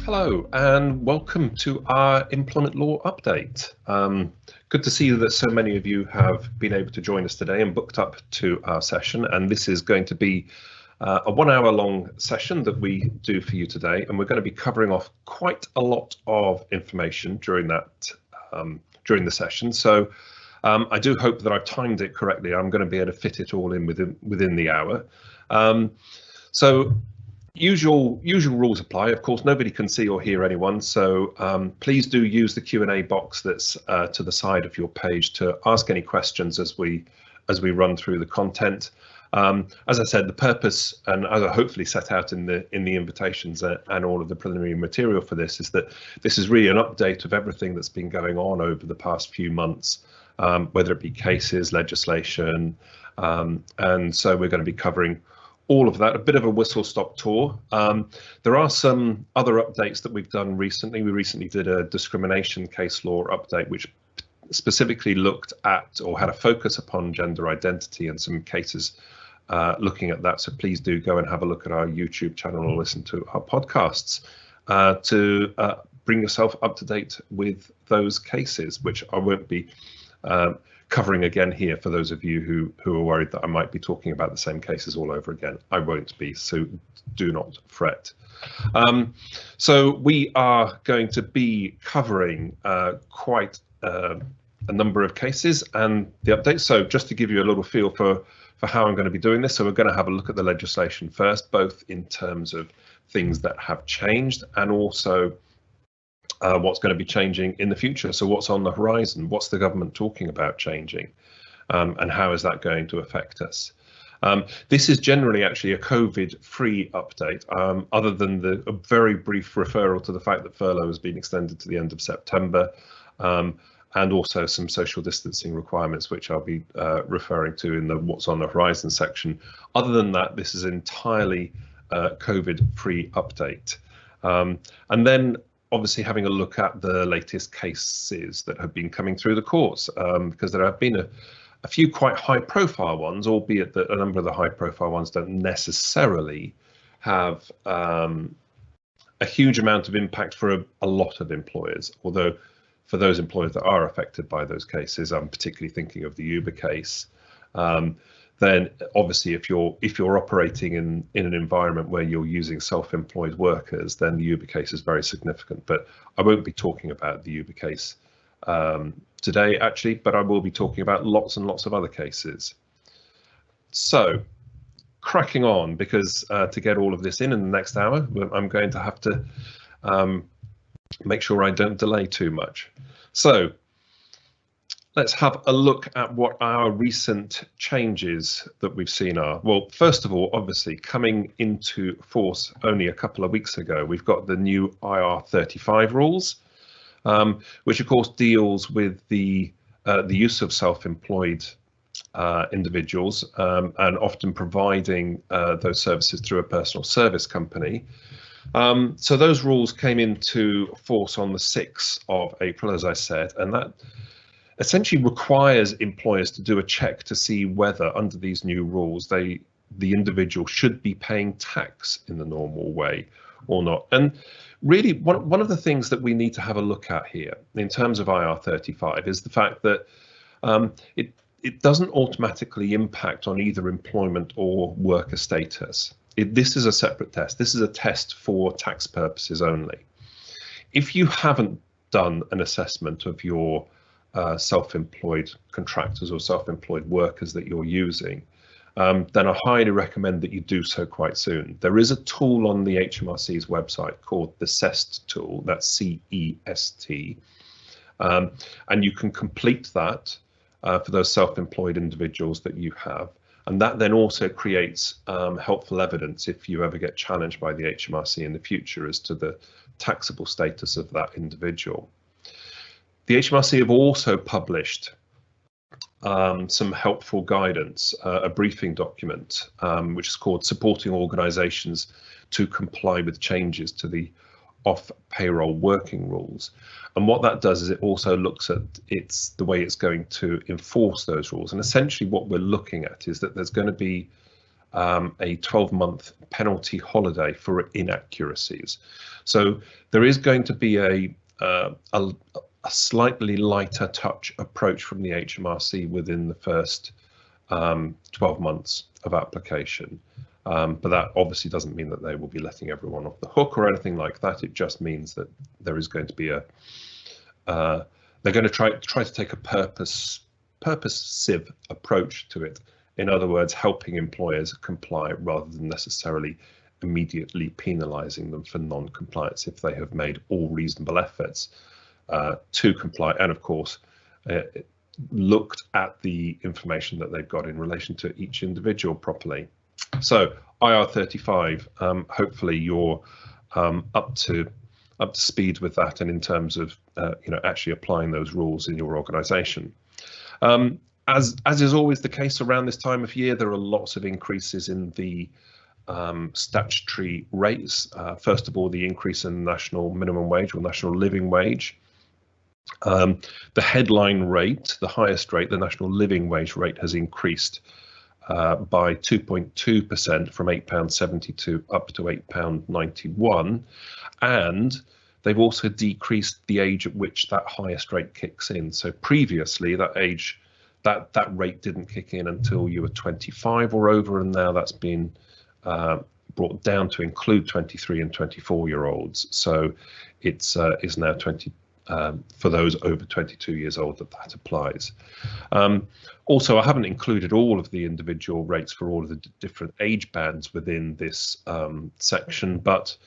Hello and welcome to our employment law update. Good to see that so many of you have been able to join us today and booked up to our session, and this is going to be a 1 hour long session that we do for you today, and we're going to be covering off quite a lot of information during the session. So I do hope that I've timed it correctly. I'm going to be able to fit it all in within the hour. So usual rules apply. Of course, nobody can see or hear anyone, so please do use the Q&A box that's to the side of your page to ask any questions as we run through the content. As I said, the purpose, and as I hopefully set out in the invitations and all of the preliminary material for this, is that this is really an update of everything that's been going on over the past few months, whether it be cases, legislation, and so we're going to be covering all of that, a bit of a whistle-stop tour. There are some other updates that we've done recently. We recently did a discrimination case law update, which specifically looked at or had a focus upon gender identity and some cases looking at that. So please do go and have a look at our YouTube channel or listen to our podcasts to bring yourself up to date with those cases, which I won't be covering again here for those of you who are worried that I might be talking about the same cases all over again. I won't be, so do not fret. So we are going to be covering quite a number of cases and the updates. So just to give you a little feel for how I'm going to be doing this, so we're going to have a look at the legislation first, both in terms of things that have changed and also what's going to be changing in the future. So what's on the horizon? What's the government talking about changing? And how is that going to affect us? This is generally actually a COVID-free update, other than a very brief referral to the fact that furlough has been extended to the end of September, and also some social distancing requirements, which I'll be referring to in the what's on the horizon section. Other than that, this is entirely COVID-free update. And then obviously having a look at the latest cases that have been coming through the courts, because there have been a few quite high profile ones, albeit that a number of the high profile ones don't necessarily have a huge amount of impact for a lot of employers. Although for those employers that are affected by those cases, I'm particularly thinking of the Uber case, then obviously if you're operating in an environment where you're using self-employed workers, then the Uber case is very significant. But I won't be talking about the Uber case today, actually, but I will be talking about lots and lots of other cases. So cracking on, because to get all of this in the next hour, I'm going to have to make sure I don't delay too much. So let's have a look at what our recent changes that we've seen are. Well, first of all, obviously coming into force only a couple of weeks ago, we've got the new IR35 rules, which of course deals with the use of self-employed individuals and often providing those services through a personal service company. So those rules came into force on the 6th of April, as I said, and that essentially requires employers to do a check to see whether under these new rules the individual should be paying tax in the normal way or not. And really one of the things that we need to have a look at here in terms of IR35 is the fact that it doesn't automatically impact on either employment or worker status. This is a separate test. This is a test for tax purposes only. If you haven't done an assessment of your self-employed contractors or self-employed workers that you're using, then I highly recommend that you do so quite soon. There is a tool on the HMRC's website called the CEST tool, that's C-E-S-T, and you can complete that for those self-employed individuals that you have. And that then also creates helpful evidence if you ever get challenged by the HMRC in the future as to the taxable status of that individual. The HMRC have also published some helpful guidance, a briefing document, which is called Supporting Organisations to Comply with Changes to the Off-Payroll Working Rules. And what that does is it also looks at the way it's going to enforce those rules. And essentially what we're looking at is that there's going to be a 12-month penalty holiday for inaccuracies. So there is going to be a slightly lighter touch approach from the HMRC within the first 12 months of application. But that obviously doesn't mean that they will be letting everyone off the hook or anything like that. It just means that there is going to be they're going to try to take a purposive approach to it. In other words, helping employers comply rather than necessarily immediately penalising them for non-compliance if they have made all reasonable efforts to comply, and of course looked at the information that they've got in relation to each individual properly. So IR35, hopefully you're up to speed with that, and in terms of actually applying those rules in your organisation. As is always the case around this time of year, there are lots of increases in the statutory rates. First of all, the increase in national minimum wage or national living wage. The headline rate, the highest rate, the national living wage rate, has increased by 2.2% from £8.72 up to £8.91, and they've also decreased the age at which that highest rate kicks in. So previously, that rate didn't kick in until you were 25 or over, and now that's been brought down to include 23 and 24-year-olds. So it's is now 20 for those over 22 years old that applies. Also, I haven't included all of the individual rates for all of the different age bands within this section, but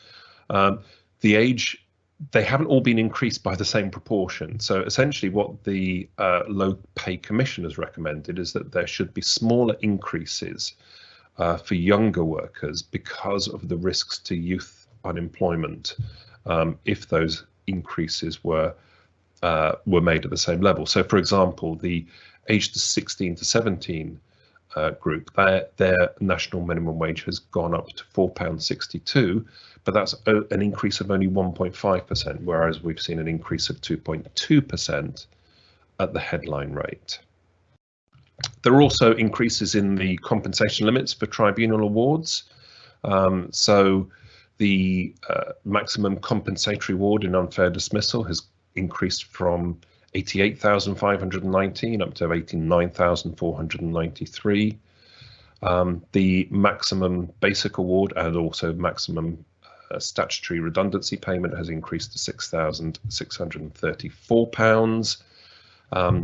the age, they haven't all been increased by the same proportion. So essentially what the Low Pay Commission has recommended is that there should be smaller increases for younger workers because of the risks to youth unemployment if those increases were made at the same level. So for example, the aged 16 to 17 group, their national minimum wage has gone up to £4.62, but that's an increase of only 1.5%, whereas we've seen an increase of 2.2% at the headline rate. There are also increases in the compensation limits for tribunal awards. So the maximum compensatory award in unfair dismissal has increased from 88,519 up to 89,493. The maximum basic award and also maximum statutory redundancy payment has increased to £6,634.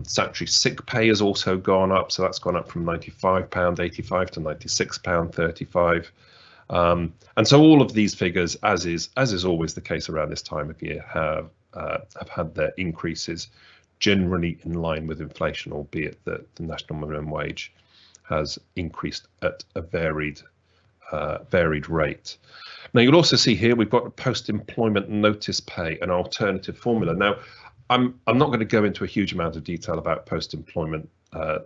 Statutory sick pay has also gone up, so that's gone up from £95.85 to £96.35. And so all of these figures, as is always the case around this time of year, have had their increases generally in line with inflation, albeit that the national minimum wage has increased at a varied rate. Now you'll also see here we've got a post-employment notice pay, an alternative formula. Now I'm not going to go into a huge amount of detail about post-employment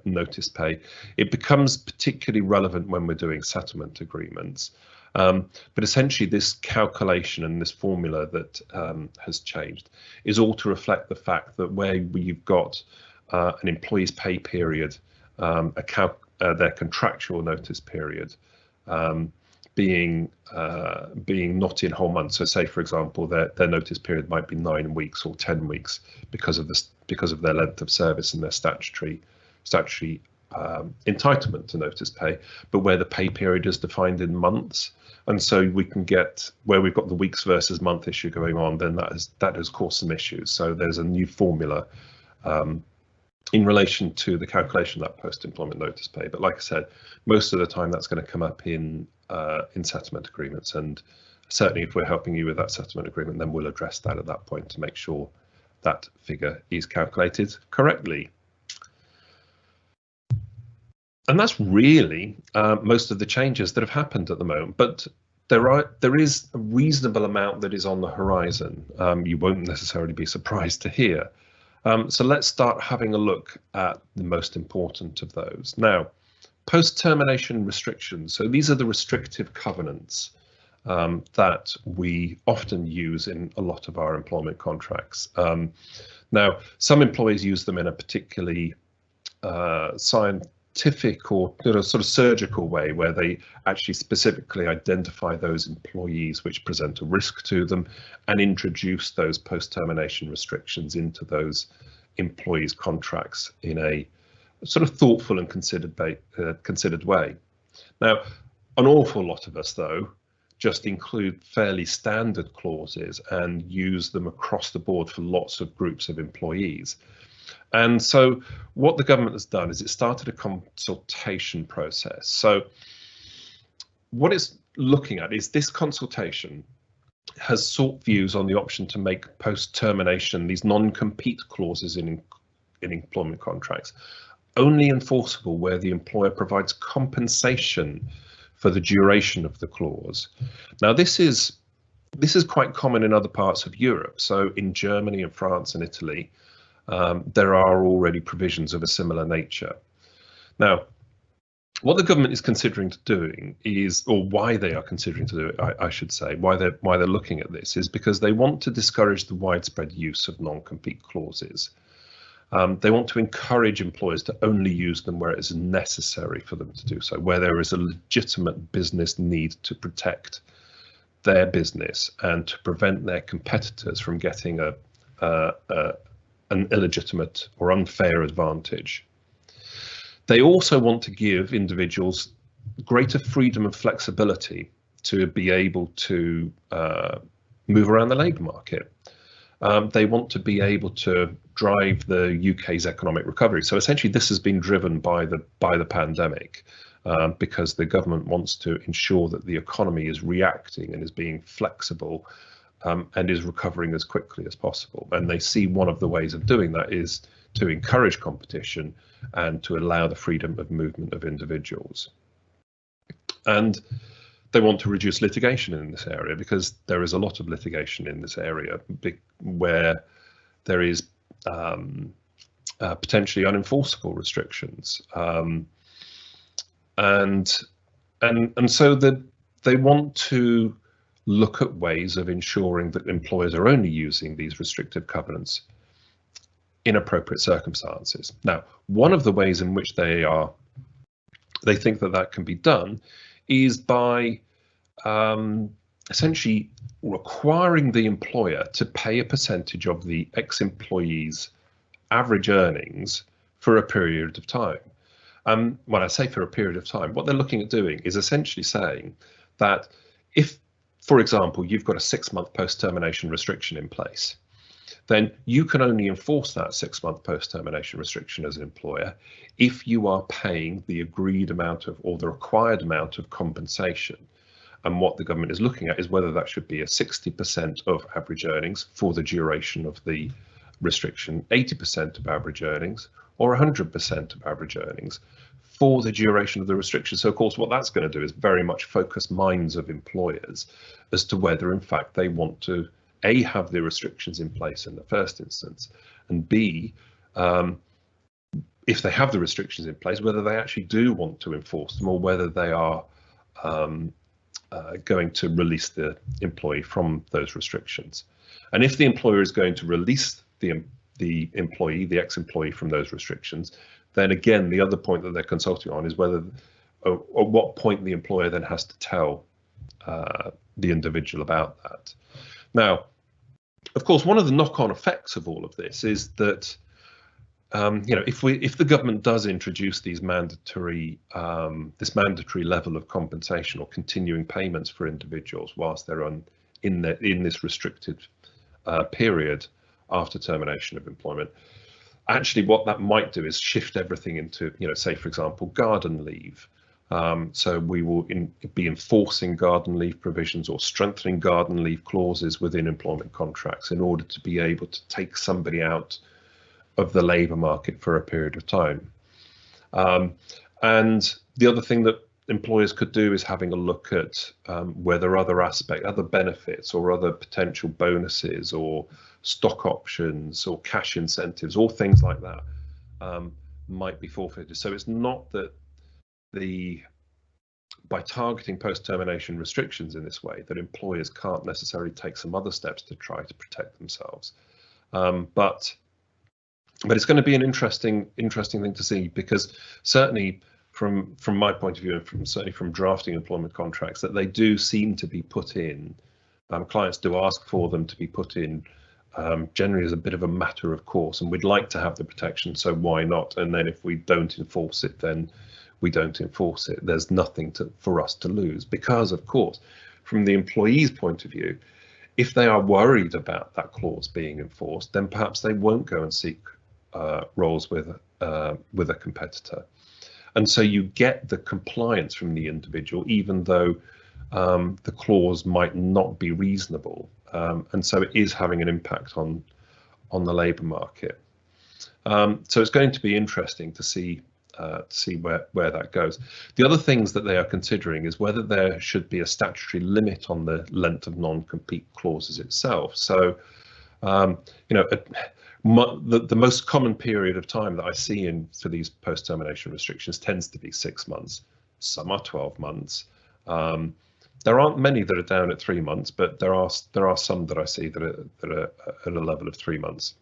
notice pay. It becomes particularly relevant when we're doing settlement agreements. But essentially this calculation and this formula that has changed is all to reflect the fact that where you've got an employee's pay period, their contractual notice period being not in whole months. So say, for example, their notice period might be 9 weeks or 10 weeks because of their length of service and their statutory entitlement to notice pay, but where the pay period is defined in months. And so we can get where we've got the weeks versus month issue going on, then that has caused some issues. So there's a new formula in relation to the calculation of that post-employment notice pay. But like I said, most of the time that's going to come up in settlement agreements, and certainly if we're helping you with that settlement agreement, then we'll address that at that point to make sure that figure is calculated correctly. And that's really most of the changes that have happened at the moment, but there is a reasonable amount that is on the horizon. You won't necessarily be surprised to hear. So let's start having a look at the most important of those. Now, post-termination restrictions. So these are the restrictive covenants that we often use in a lot of our employment contracts. Now, some employees use them in a particularly scientific scientific or sort of surgical way where they actually specifically identify those employees which present a risk to them and introduce those post-termination restrictions into those employees' contracts in a sort of thoughtful and considered way. Now, an awful lot of us, though, just include fairly standard clauses and use them across the board for lots of groups of employees. And so what the government has done is it started a consultation process. So what it's looking at is this consultation has sought views on the option to make post-termination, these non-compete clauses in employment contracts, only enforceable where the employer provides compensation for the duration of the clause. Now, this is quite common in other parts of Europe. So in Germany and France and Italy, there are already provisions of a similar nature. Now, what the government is considering doing is, or why they are considering to do it, I should say, why they're looking at this is because they want to discourage the widespread use of non-compete clauses. They want to encourage employers to only use them where it is necessary for them to do so, where there is a legitimate business need to protect their business and to prevent their competitors from getting an illegitimate or unfair advantage. They also want to give individuals greater freedom and flexibility to be able to move around the labour market. They want to be able to drive the UK's economic recovery. So essentially, this has been driven by the pandemic because the government wants to ensure that the economy is reacting and is being flexible and is recovering as quickly as possible. And they see one of the ways of doing that is to encourage competition and to allow the freedom of movement of individuals. And they want to reduce litigation in this area because there is a lot of litigation in this area where there is potentially unenforceable restrictions. And so they want to look at ways of ensuring that employers are only using these restrictive covenants in appropriate circumstances. Now, one of the ways in which they think that can be done is by essentially requiring the employer to pay a percentage of the ex-employee's average earnings for a period of time. When I say for a period of time, what they're looking at doing is essentially saying that if, for example, you've got a 6-month post-termination restriction in place, then you can only enforce that 6-month post-termination restriction as an employer if you are paying the agreed amount of, or the required amount of compensation. And what the government is looking at is whether that should be a 60% of average earnings for the duration of the restriction, 80% of average earnings, or 100% of average earnings for the duration of the restriction. So of course, what that's going to do is very much focus minds of employers as to whether in fact they want to A, have the restrictions in place in the first instance, and B, if they have the restrictions in place, whether they actually do want to enforce them or whether they are going to release the employee from those restrictions. And if the employer is going to release the employee, the ex-employee, from those restrictions, then again, the other point that they're consulting on is whether, at what point the employer then has to tell the individual about that. Now, of course, one of the knock-on effects of all of this is that, if the government does introduce these mandatory, this mandatory level of compensation or continuing payments for individuals whilst they're in this restricted period after termination of employment, actually what that might do is shift everything into, say, for example, garden leave. So we will be enforcing garden leave provisions or strengthening garden leave clauses within employment contracts in order to be able to take somebody out of the labour market for a period of time. And the other thing that employers could do is having a look at whether other benefits or other potential bonuses or stock options or cash incentives or things like that might be forfeited. So it's not that by targeting post-termination restrictions in this way that employers can't necessarily take some other steps to try to protect themselves. But But it's going to be an interesting thing to see, because certainly from my point of view, and certainly from drafting employment contracts, that they do seem to be put in. Clients do ask for them to be put in generally as a bit of a matter of course, and we'd like to have the protection, so why not? And then if we don't enforce it, then we don't enforce it. There's nothing for us to lose, because of course, from the employee's point of view, if they are worried about that clause being enforced, then perhaps they won't go and seek roles with a competitor. And so you get the compliance from the individual, even though the clause might not be reasonable. And so it is having an impact on the labour market. So it's going to be interesting to see where that goes. The other things that they are considering is whether there should be a statutory limit on the length of non-compete clauses itself. So, you know, the most common period of time that I see for these post-termination restrictions tends to be 6 months. Some are 12 months. There aren't many that are down at 3 months, but there are some that I see that are at a level of 3 months.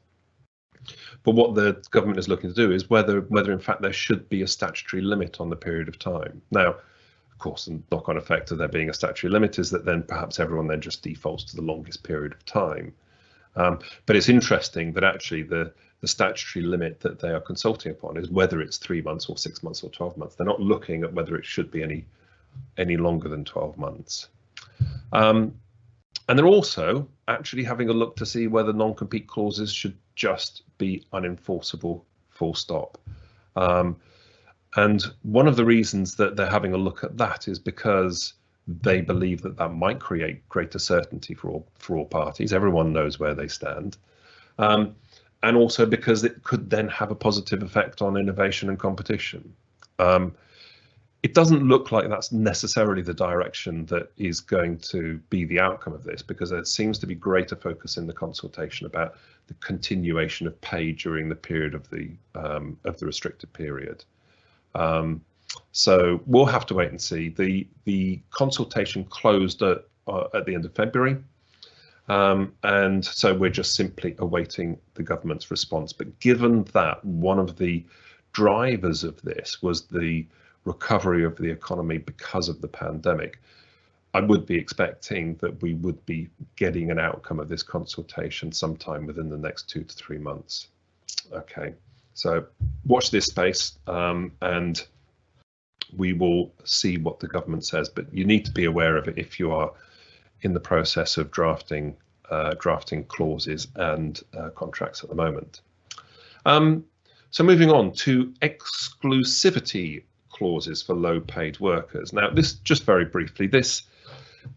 But what the government is looking to do is whether in fact there should be a statutory limit on the period of time. Now, of course, the knock-on effect of there being a statutory limit is that then perhaps everyone then just defaults to the longest period of time. But it's interesting that actually the statutory limit that they are consulting upon is whether it's 3 months or 6 months or 12 months. They're not looking at whether it should be any longer than 12 months. And they're also actually having a look to see whether non-compete clauses should just be unenforceable, full stop. And one of the reasons that they're having a look at that is because they believe that that might create greater certainty for all parties. Everyone knows where they stand. And also because it could then have a positive effect on innovation and competition. It doesn't look like that's necessarily the direction that is going to be the outcome of this, because there seems to be greater focus in the consultation about the continuation of pay during the period of the restricted period. So we'll have to wait and see. The consultation closed at the end of February, and so we're just simply awaiting the government's response. But given that one of the drivers of this was the recovery of the economy because of the pandemic, I would be expecting that we would be getting an outcome of this consultation sometime within the next 2 to 3 months. Okay, so watch this space, and we will see what the government says, but you need to be aware of it if you are in the process of drafting clauses and contracts at the moment. So moving on to exclusivity clauses for low-paid workers. Now, this, just very briefly, this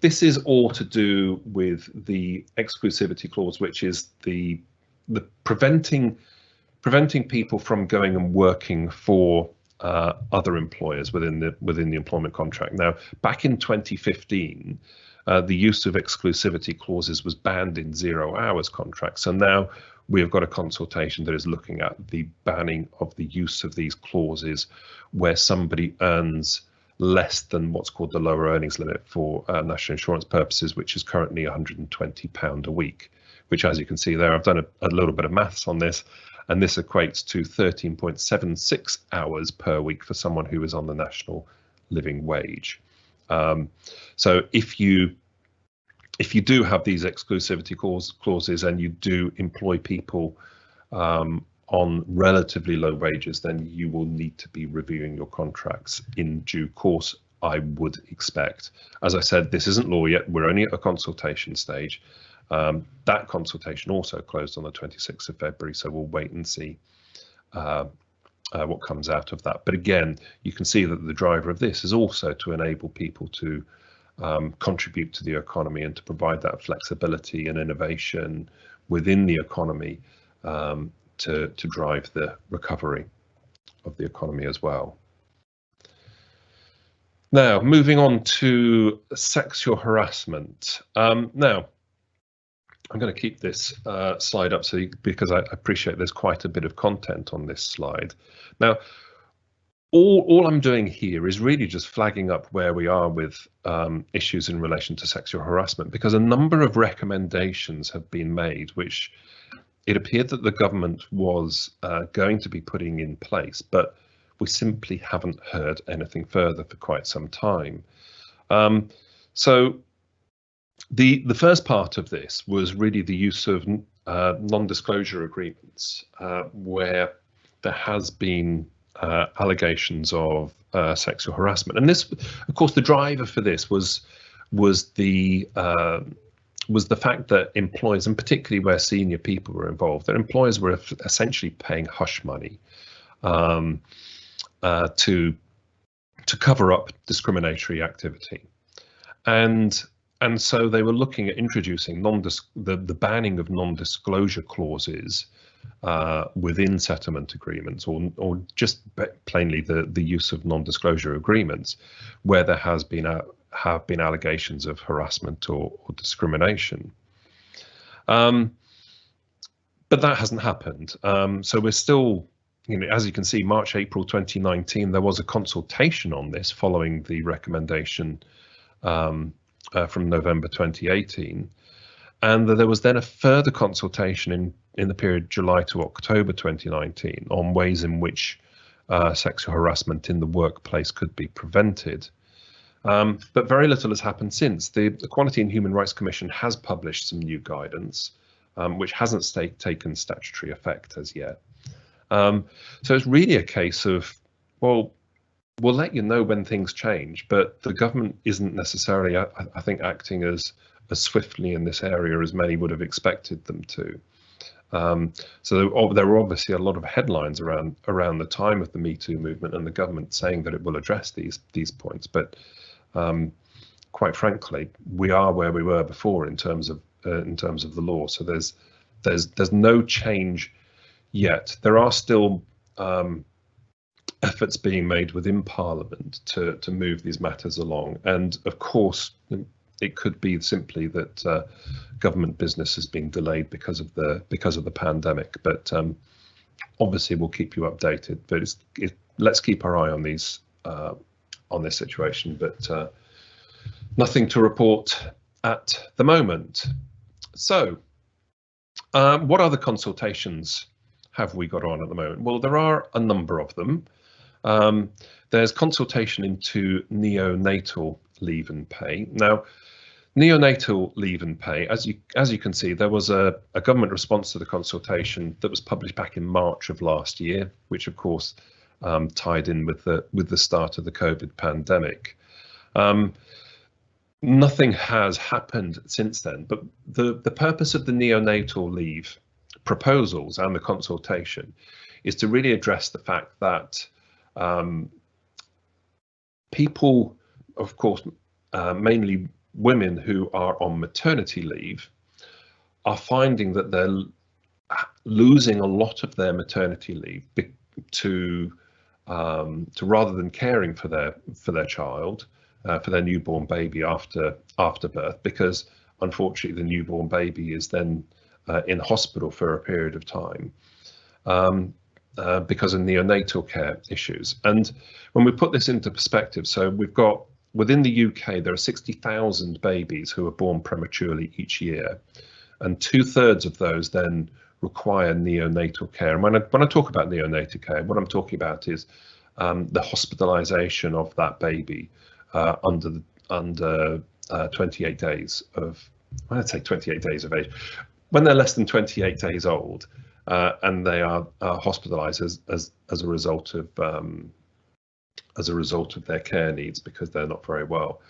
is all to do with the exclusivity clause, which is the preventing people from going and working for other employers within the employment contract. Now, back in 2015, the use of exclusivity clauses was banned in 0 hours contracts. So now we have got a consultation that is looking at the banning of the use of these clauses where somebody earns less than what's called the lower earnings limit for national insurance purposes, which is currently £120 a week, which, as you can see there, I've done a little bit of maths on this, and this equates to 13.76 hours per week for someone who is on the national living wage. So if you do have these exclusivity clauses and you do employ people on relatively low wages, then you will need to be reviewing your contracts in due course, I would expect. As I said, this isn't law yet. We're only at a consultation stage. That consultation also closed on the 26th of February, so we'll wait and see what comes out of that. But again, you can see that the driver of this is also to enable people to contribute to the economy and to provide that flexibility and innovation within the economy to drive the recovery of the economy as well. Now, moving on to sexual harassment. Now, I'm going to keep this slide up because I appreciate there's quite a bit of content on this slide. Now, all I'm doing here is really just flagging up where we are with issues in relation to sexual harassment, because a number of recommendations have been made, which it appeared that the government was going to be putting in place, but we simply haven't heard anything further for quite some time. So the first part of this was really the use of non-disclosure agreements, where there has been allegations of sexual harassment, and this, of course, the driver for this was the fact that employers, and particularly where senior people were involved, that employers were essentially paying hush money to cover up discriminatory activity, and so they were looking at introducing the banning of non-disclosure clauses within settlement agreements, or just plainly the use of non-disclosure agreements where there have been allegations of harassment or discrimination. But that hasn't happened. So we're still, as you can see, March, April 2019, there was a consultation on this following the recommendation from November 2018. And there was then a further consultation in the period July to October 2019 on ways in which sexual harassment in the workplace could be prevented. But very little has happened since. The Equality and Human Rights Commission has published some new guidance, which hasn't taken statutory effect as yet. So it's really a case of, well, we'll let you know when things change, but the government isn't necessarily, I think, acting as swiftly in this area as many would have expected them to. So there were obviously a lot of headlines around the time of the Me Too movement and the government saying that it will address these points, but quite frankly, we are where we were before in terms of the law. So there's no change yet. There are still efforts being made within Parliament to move these matters along, and of course it could be simply that government business has been delayed because of the pandemic. But obviously we'll keep you updated. But let's keep our eye on these on this situation. But nothing to report at the moment. So what other consultations have we got on at the moment? Well, there are a number of them. There's consultation into neonatal leave and pay. Now, neonatal leave and pay, as you can see, there was a government response to the consultation that was published back in March of last year, which of course tied in with the start of the COVID pandemic. Nothing has happened since then, but the purpose of the neonatal leave proposals and the consultation is to really address the fact that people, of course, mainly women who are on maternity leave, are finding that they're losing a lot of their maternity leave to rather than caring for their child, for their newborn baby after birth, because unfortunately the newborn baby is then in hospital for a period of time because of neonatal care issues. And when we put this into perspective, so we've got, within the UK, there are 60,000 babies who are born prematurely each year, and 2/3 of those then require neonatal care. And when I talk about neonatal care, what I'm talking about is the hospitalisation of that baby under 28 days of, when I say 28 days of age, when they're less than 28 days old, and they are hospitalised as a result of their care needs because they're not very well.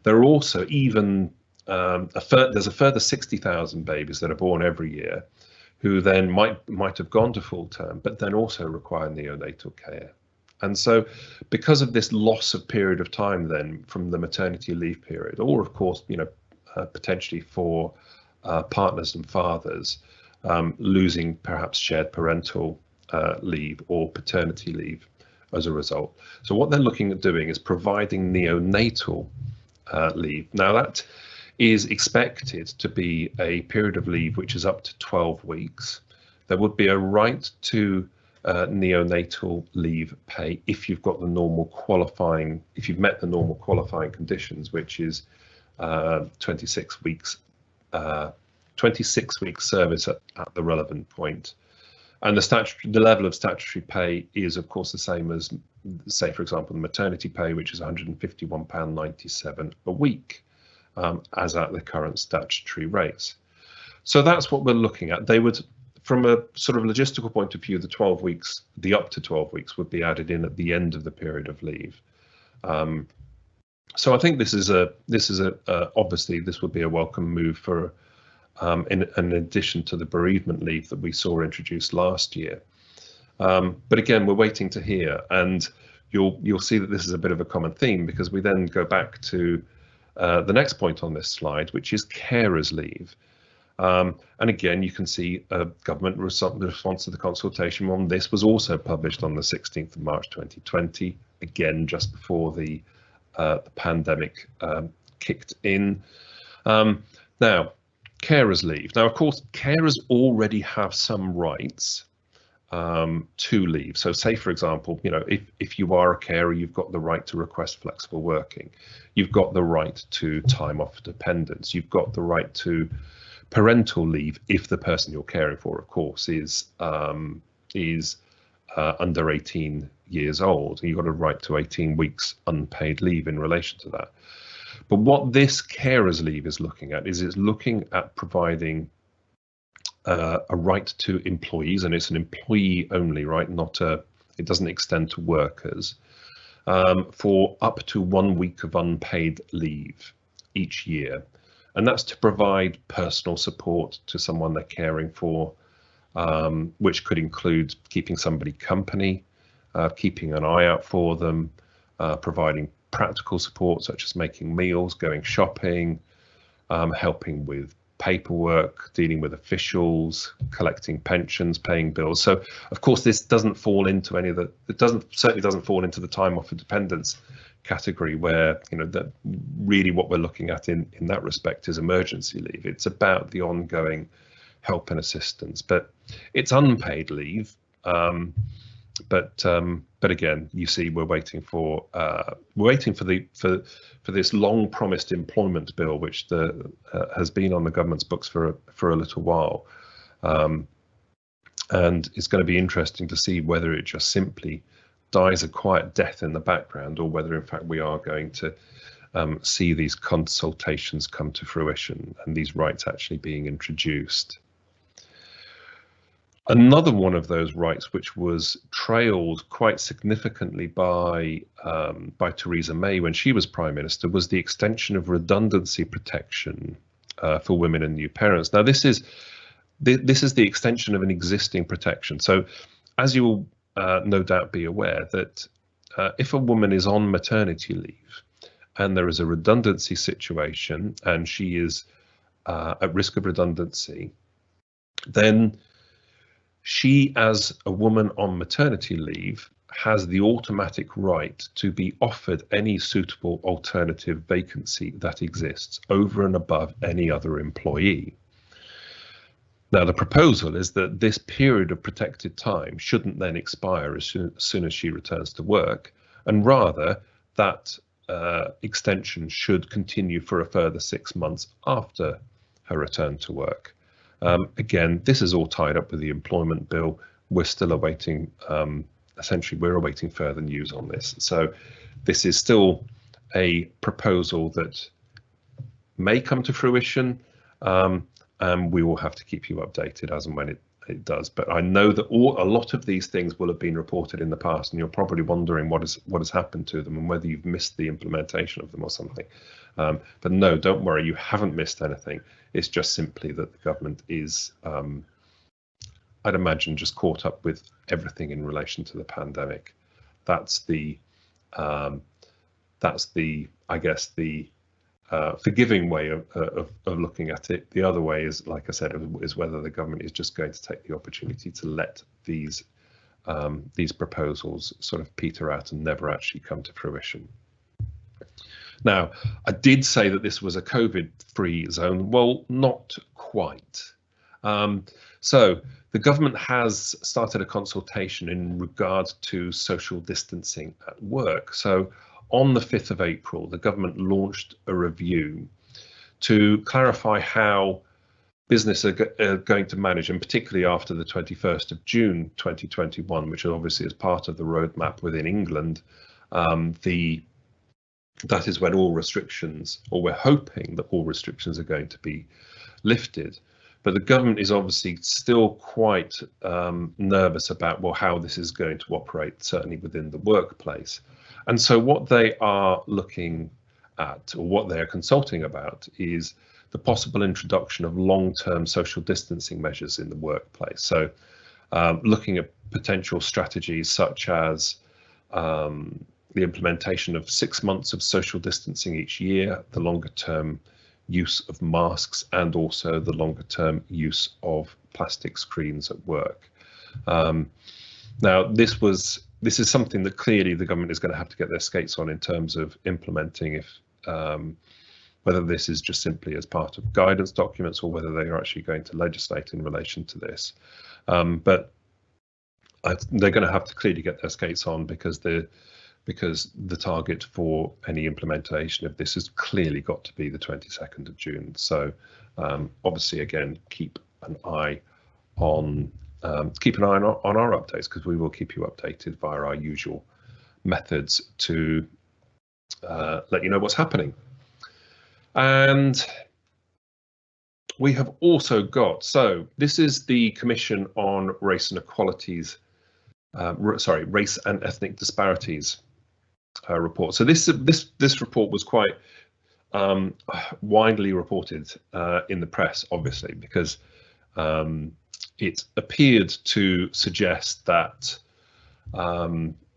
There are also even there's a further 60,000 babies that are born every year who then might have gone to full term, but then also require neonatal care. And so because of this loss of period of time then from the maternity leave period, or of course, potentially for partners and fathers losing perhaps shared parental leave or paternity leave as a result. So what they're looking at doing is providing neonatal leave. Now that is expected to be a period of leave which is up to 12 weeks. There would be a right to neonatal leave pay if you've got the normal qualifying, if you've met the normal qualifying conditions, which is 26 weeks 26 weeks service at the relevant point. And the level of statutory pay is, of course, the same as, say, for example, the maternity pay, which is £151.97 a week, as at the current statutory rates. So that's what we're looking at. They would, from a sort of logistical point of view, the 12 weeks, the up to 12 weeks would be added in at the end of the period of leave. So I think this is obviously this would be a welcome move for, in addition to the bereavement leave that we saw introduced last year. But again, we're waiting to hear, and you'll see that this is a bit of a common theme, because we then go back to the next point on this slide, which is carers leave. And again, you can see a government response to the consultation on this was also published on the 16th of March 2020, again just before the pandemic kicked in. Now, carers leave. Now, of course, carers already have some rights to leave. So say, for example, you know, if you are a carer, you've got the right to request flexible working. You've got the right to time off dependence. You've got the right to parental leave if the person you're caring for, of course, is under 18 years old. You've got a right to 18 weeks unpaid leave in relation to that. But what this carers leave is looking at is it's looking at providing a right to employees, and it's an employee only right, it doesn't extend to workers, for up to 1 week of unpaid leave each year. And that's to provide personal support to someone they're caring for, which could include keeping somebody company, keeping an eye out for them, providing practical support such as making meals, going shopping, helping with paperwork, dealing with officials, collecting pensions, paying bills. So, of course, this doesn't fall into any of the. Certainly doesn't fall into the time off for dependence category, where, you know, that really what we're looking at in that respect is emergency leave. It's about the ongoing help and assistance, but it's unpaid leave. But again, you see, we're waiting for this long-promised employment bill, which has been on the government's books for a little while, and it's going to be interesting to see whether it just simply dies a quiet death in the background, or whether in fact we are going to see these consultations come to fruition and these rights actually being introduced. Another one of those rights, which was trailed quite significantly by Theresa May when she was Prime Minister, was the extension of redundancy protection for women and new parents. Now, this is the extension of an existing protection. So, as you will no doubt be aware, that if a woman is on maternity leave and there is a redundancy situation and she is at risk of redundancy, then she, as a woman on maternity leave, has the automatic right to be offered any suitable alternative vacancy that exists over and above any other employee. Now, the proposal is that this period of protected time shouldn't then expire as soon as she returns to work, and rather that extension should continue for a further 6 months after her return to work. Again, this is all tied up with the employment bill. We're still awaiting, essentially, we're awaiting further news on this. So this is still a proposal that may come to fruition, and we will have to keep you updated as and when it does. But I know that a lot of these things will have been reported in the past, and you're probably wondering what has happened to them and whether you've missed the implementation of them or something. But no, don't worry, you haven't missed anything. It's just simply that the government is, I'd imagine, just caught up with everything in relation to the pandemic. That's the, I guess, the forgiving way of looking at it. The other way is, like I said, is whether the government is just going to take the opportunity to let these proposals sort of peter out and never actually come to fruition. Now, I did say that this was a COVID-free zone. Well, not quite. So the government has started a consultation in regard to social distancing at work. So on the 5th of April, the government launched a review to clarify how business are going to manage, and particularly after the 21st of June 2021, which obviously is part of the roadmap within England, that is when all restrictions, or we're hoping that all restrictions are going to be lifted. But the government is obviously still quite nervous about, well, how this is going to operate, certainly within the workplace. And so what they are looking at, or what they are consulting about, is the possible introduction of long-term social distancing measures in the workplace. So looking at potential strategies such as the implementation of 6 months of social distancing each year, the longer term use of masks, and also the longer term use of plastic screens at work. Now, this is something that clearly the government is going to have to get their skates on in terms of implementing, if whether this is just simply as part of guidance documents or whether they are actually going to legislate in relation to this. But they're going to have to clearly get their skates on, because the target for any implementation of this has clearly got to be the 22nd of June. So obviously, again, keep an eye on our updates, because we will keep you updated via our usual methods to let you know what's happening. And we have also got, so this is the Commission on Race and Equalities, Race and Ethnic Disparities report. So this report was quite widely reported in the press, obviously, because it appeared to suggest that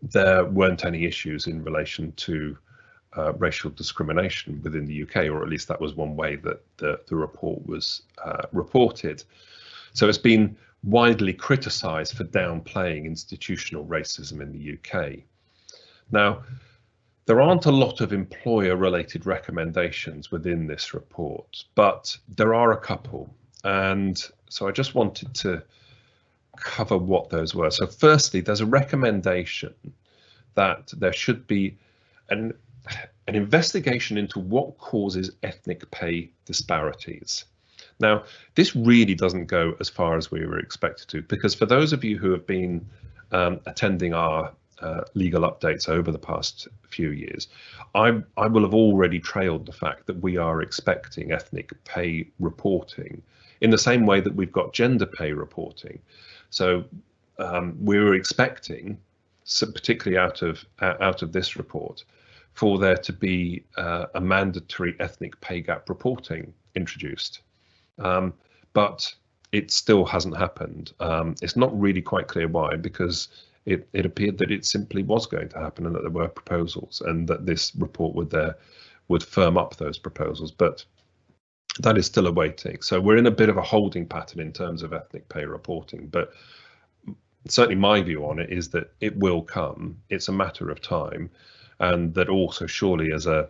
there weren't any issues in relation to racial discrimination within the UK, or at least that was one way that the report was reported. So it's been widely criticised for downplaying institutional racism in the UK. Now, there aren't a lot of employer-related recommendations within this report, but there are a couple, and so I just wanted to cover what those were. So firstly, there's a recommendation that there should be an investigation into what causes ethnic pay disparities. Now, this really doesn't go as far as we were expected to, because for those of you who have been attending our legal updates over the past few years, I will have already trailed the fact that we are expecting ethnic pay reporting in the same way that we've got gender pay reporting. So we were expecting, so particularly out of this report, for there to be a mandatory ethnic pay gap reporting introduced, but it still hasn't happened. It's not really quite clear why, because it appeared that it simply was going to happen, and that there were proposals, and that this report would firm up those proposals, but that is still awaiting. So we're in a bit of a holding pattern in terms of ethnic pay reporting, but certainly my view on it is that it will come. It's a matter of time, and that also surely as an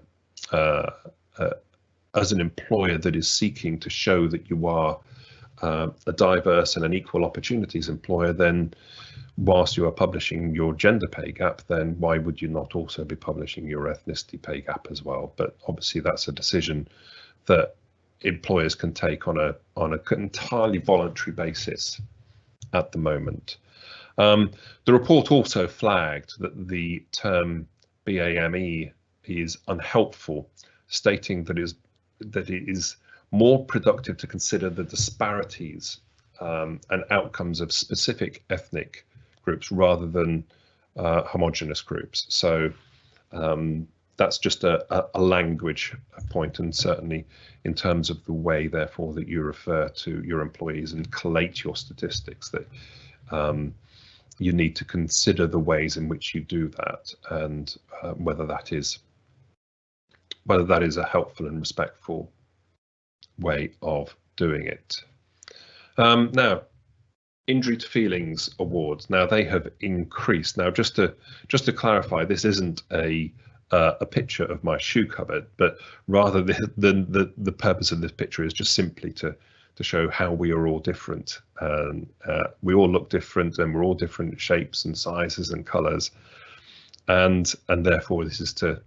employer that is seeking to show that you are a diverse and an equal opportunities employer, then whilst you are publishing your gender pay gap, then why would you not also be publishing your ethnicity pay gap as well? But obviously that's a decision that employers can take on an entirely voluntary basis at the moment. The report also flagged that the term BAME is unhelpful, stating that it is more productive to consider the disparities and outcomes of specific ethnic groups rather than homogenous groups. So that's just a language point, and certainly in terms of the way, therefore, that you refer to your employees and collate your statistics, that you need to consider the ways in which you do that, and whether that is a helpful and respectful way of doing it. Now, injury to feelings awards. Now they have increased. Now, just to clarify, this isn't a picture of my shoe cupboard, but rather the purpose of this picture is just simply to show how we are all different, and we all look different, and we're all different shapes and sizes and colours, and therefore this is to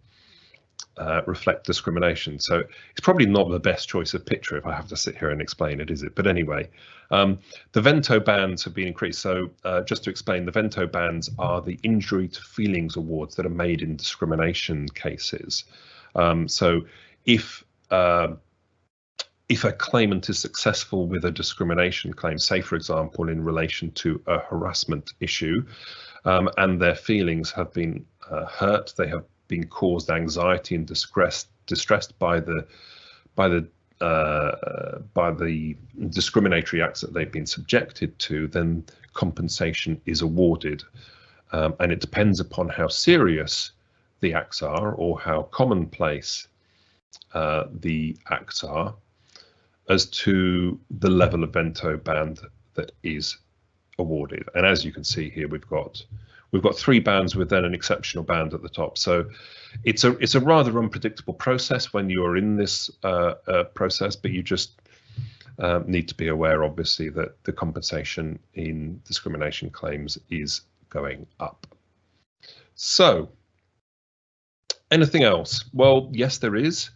reflect discrimination. So it's probably not the best choice of picture if I have to sit here and explain it, is it? But anyway, the Vento bands have been increased. So just to explain, the Vento bands are the injury to feelings awards that are made in discrimination cases. So if a claimant is successful with a discrimination claim, say for example in relation to a harassment issue, and their feelings have been hurt, they have been caused anxiety and distressed by the discriminatory acts that they've been subjected to, then compensation is awarded, and it depends upon how serious the acts are or how commonplace the acts are as to the level of Vento band that is awarded. And as you can see here, we've got 3 bands with then an exceptional band at the top. So it's a rather unpredictable process when you are in this process, but you just need to be aware, obviously, that the compensation in discrimination claims is going up. So anything else? Well, yes, there is.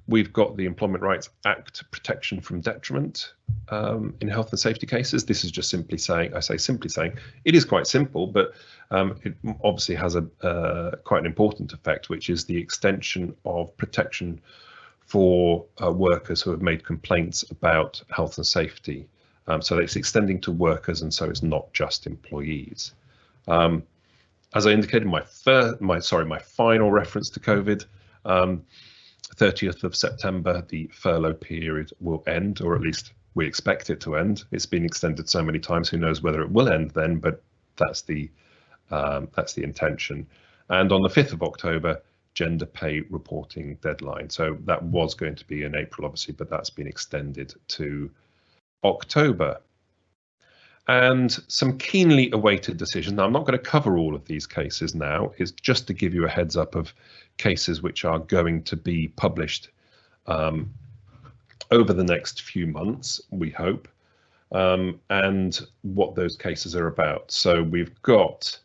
We've got the Employment Rights Act protection from detriment in health and safety cases. This is just simply saying, I say simply saying, it is quite simple, but it obviously has a quite an important effect, which is the extension of protection for workers who have made complaints about health and safety. So it's extending to workers, and so it's not just employees. As I indicated, my final reference to COVID. 30th of September, the furlough period will end, or at least we expect it to end. It's been extended so many times, who knows whether it will end then, but that's the intention. And on the 5th of October, gender pay reporting deadline. So that was going to be in April, obviously, but that's been extended to October. And some keenly awaited decisions. Now, I'm not going to cover all of these cases now. It's just to give you a heads up of cases which are going to be published over the next few months, we hope, and what those cases are about. So we've got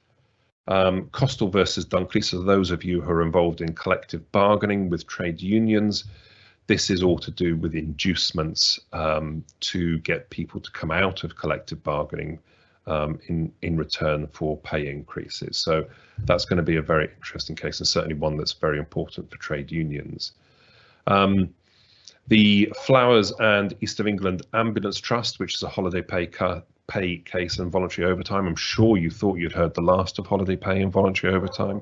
Costal versus Dunkley. So those of you who are involved in collective bargaining with trade unions, this is all to do with inducements to get people to come out of collective bargaining in return for pay increases. So that's going to be a very interesting case, and certainly one that's very important for trade unions. The Flowers and East of England Ambulance Trust, which is a holiday pay case and voluntary overtime. I'm sure you thought you'd heard the last of holiday pay and voluntary overtime,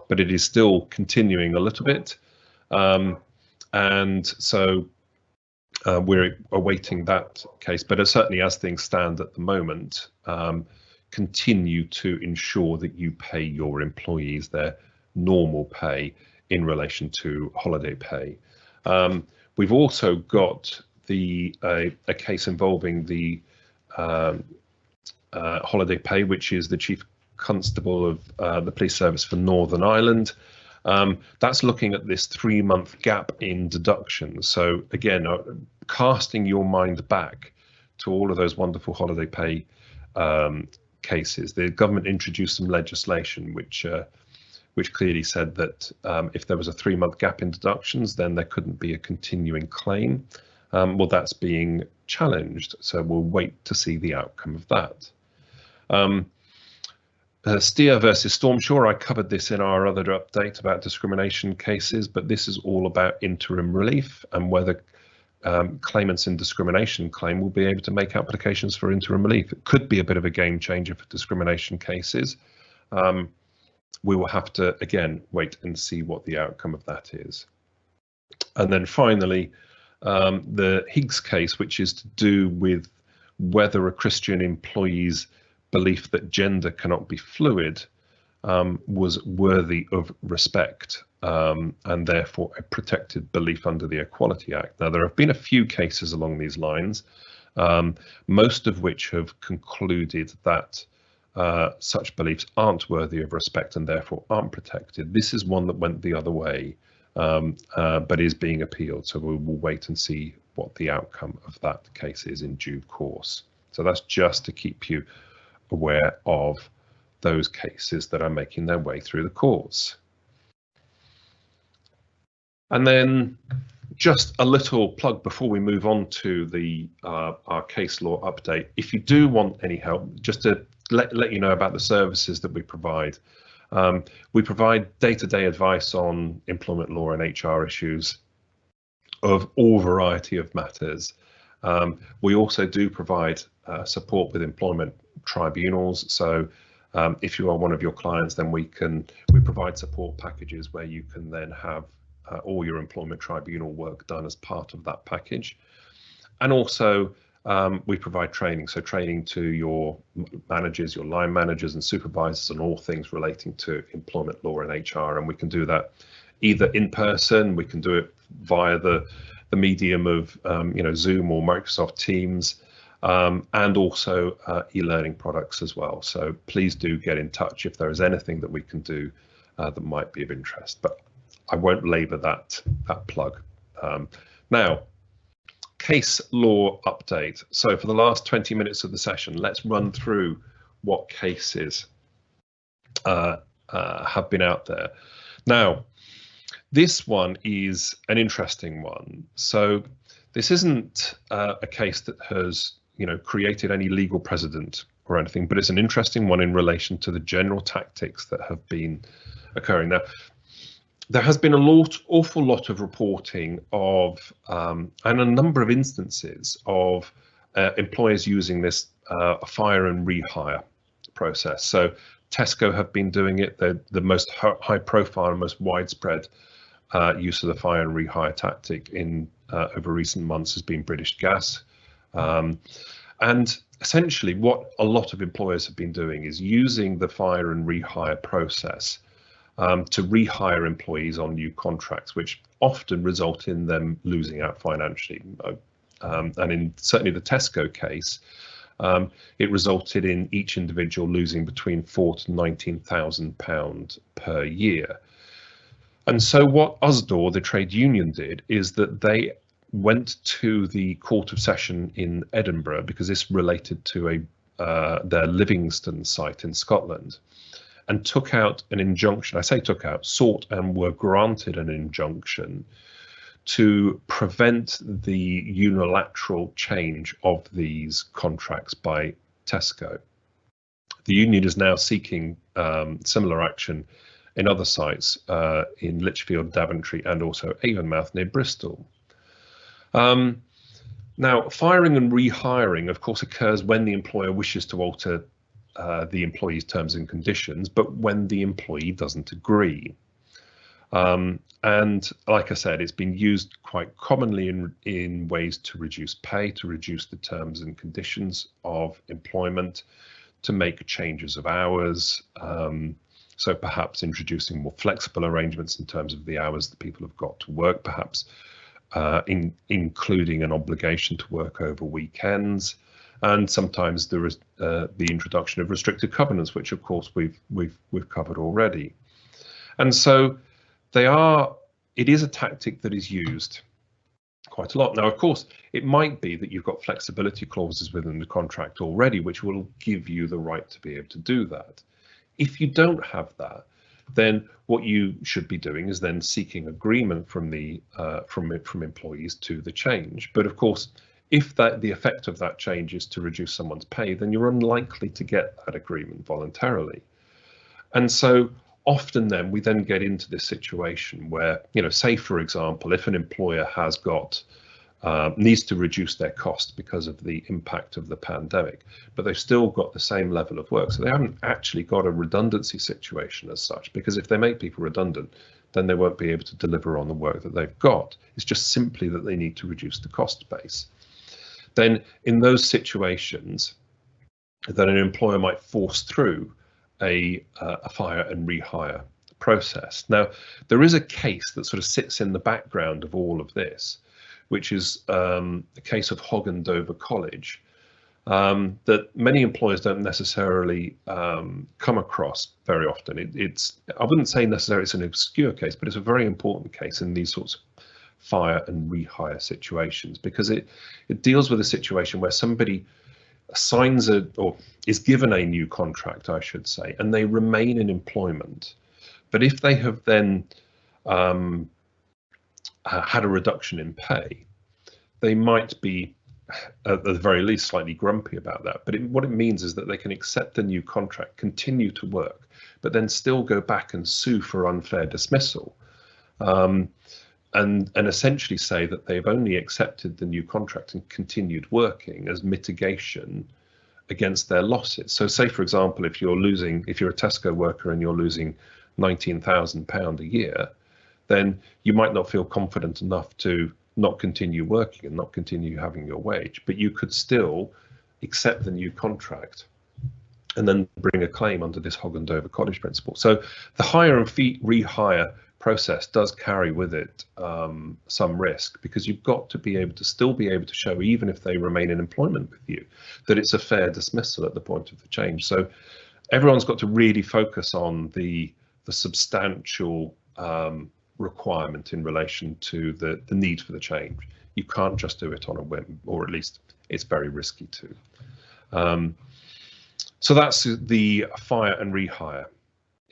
but it is still continuing a little bit. And so we're awaiting that case, but certainly as things stand at the moment, continue to ensure that you pay your employees their normal pay in relation to holiday pay. We've also got a case involving the holiday pay, which is the Chief Constable of the Police Service for Northern Ireland. That's looking at this 3-month gap in deductions. So again, casting your mind back to all of those wonderful holiday pay cases, the government introduced some legislation which clearly said that if there was a 3-month gap in deductions, then there couldn't be a continuing claim. Well, that's being challenged, so we'll wait to see the outcome of that. Steer versus Stormshore, I covered this in our other update about discrimination cases, but this is all about interim relief and whether claimants in discrimination claim will be able to make applications for interim relief. It could be a bit of a game changer for discrimination cases. We will have to, again, wait and see what the outcome of that is. And then finally, the Higgs case, which is to do with whether a Christian employee's belief that gender cannot be fluid was worthy of respect and therefore a protected belief under the Equality Act. Now, there have been a few cases along these lines, most of which have concluded that such beliefs aren't worthy of respect and therefore aren't protected. This is one that went the other way, but is being appealed. So we will wait and see what the outcome of that case is in due course. So that's just to keep you aware of those cases that are making their way through the courts. And then just a little plug before we move on to the our case law update. If you do want any help, just to let you know about the services that we provide. We provide day-to-day advice on employment law and HR issues of all variety of matters. We also do provide support with employment tribunals. So if you are one of your clients, then we provide support packages where you can then have all your employment tribunal work done as part of that package. And also we provide training, so training to your managers, your line managers and supervisors on all things relating to employment law and HR. And we can do that either in person, we can do it via the medium of Zoom or Microsoft Teams, and also e-learning products as well. So please do get in touch if there is anything that we can do that might be of interest. But I won't labour that plug. Now, case law update. So for the last 20 minutes of the session, let's run through what cases have been out there. Now, this one is an interesting one. So this isn't a case that has created any legal precedent or anything, but it's an interesting one in relation to the general tactics that have been occurring. Now, there has been awful lot of reporting of and a number of instances of employers using this fire and rehire process. So Tesco have been doing it. The most high profile and most widespread use of the fire and rehire tactic in over recent months has been British Gas. And essentially what a lot of employers have been doing is using the fire and rehire process to rehire employees on new contracts, which often result in them losing out financially. And in certainly the Tesco case, it resulted in each individual losing between £4,000 to £19,000 per year. And so what USDAW, the trade union, did is that they went to the Court of Session in Edinburgh, because this related to their Livingston site in Scotland, and took out an injunction. I say took out, sought and were granted an injunction to prevent the unilateral change of these contracts by Tesco. The union is now seeking similar action in other sites in Lichfield, Daventry, and also Avonmouth near Bristol. Now, firing and rehiring, of course, occurs when the employer wishes to alter the employee's terms and conditions, but when the employee doesn't agree. And like I said, it's been used quite commonly in ways to reduce pay, to reduce the terms and conditions of employment, to make changes of hours. So perhaps introducing more flexible arrangements in terms of the hours that people have got to work, perhaps including an obligation to work over weekends. And sometimes there is the introduction of restricted covenants, which of course we've covered already. And so it is a tactic that is used quite a lot. Now, of course, it might be that you've got flexibility clauses within the contract already, which will give you the right to be able to do that. If you don't have that, then what you should be doing is then seeking agreement from the from employees to the change. But of course, if the effect of that change is to reduce someone's pay, then you're unlikely to get that agreement voluntarily. And so often then we then get into this situation where, say, for example, if an employer has got needs to reduce their cost because of the impact of the pandemic, but they've still got the same level of work. So they haven't actually got a redundancy situation as such, because if they make people redundant, then they won't be able to deliver on the work that they've got. It's just simply that they need to reduce the cost base. Then in those situations, then an employer might force through a fire and rehire process. Now, there is a case that sort of sits in the background of all of this, which is the case of Hogg and Dover College, that many employers don't necessarily come across very often. I wouldn't say necessarily it's an obscure case, but it's a very important case in these sorts of fire and rehire situations, because it deals with a situation where somebody signs or is given a new contract, I should say, and they remain in employment. But if they have then had a reduction in pay, they might be at the very least slightly grumpy about that. But what it means is that they can accept the new contract, continue to work, but then still go back and sue for unfair dismissal, and essentially say that they've only accepted the new contract and continued working as mitigation against their losses. So say, for example, if you're a Tesco worker and you're losing £19,000 a year, then you might not feel confident enough to not continue working and not continue having your wage, but you could still accept the new contract and then bring a claim under this Hog and Dover Cottage principle. So the hire and rehire process does carry with it some risk, because you've got to still be able to show, even if they remain in employment with you, that it's a fair dismissal at the point of the change. So everyone's got to really focus on the substantial requirement in relation to the need for the change. You can't just do it on a whim, or at least it's very risky to. So that's the fire and rehire